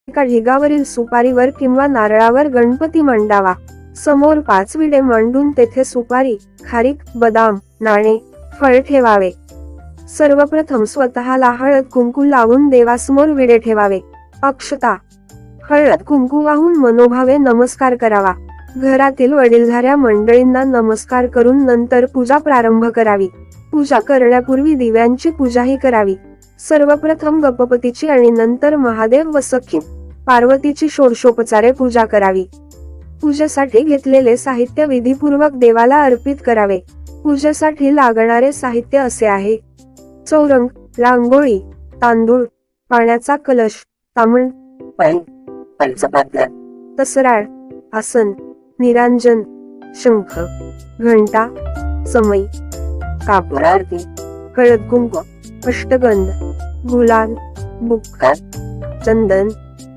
एका ढिगावरील सुपारीवर किंवा नारळावर गणपती मांडावा. समोर 5 विडे मांडून तेथे सुपारी, खारीक, बदाम, नाणे, फळ ठेवावे. सर्वप्रथम स्वतःला हळद कुंकू लावून देवासमोर विडे ठेवावे. अक्षता, हळद कुंकू वाहून मनोभावे नमस्कार करावा. घरातील वडीलधाऱ्या मंडळींना नमस्कार करून नंतर पूजा प्रारंभ करावी. पूजा करण्यापूर्वी दिव्यांची पूजाही करावी. सर्वप्रथम गणपतीची आणि नंतर महादेव व सखी पार्वतीची षोडशोपचारे पूजा करावी. पूजेसाठी घेतलेले साहित्य विधीपूर्वक देवाला अर्पित करावे. पूजेसाठी लागणारे साहित्य असे आहे: चौरंग, रांगोळी, तांदूळ, पाण्याचा कलश, तांबण, पंचपात्र, तसराळ, आसन, निरांजन, शंख, घंटा, समई, कापूर आरती, हळद कुंकू, अष्टगंध, गुलाल, बुक्का, चंदन,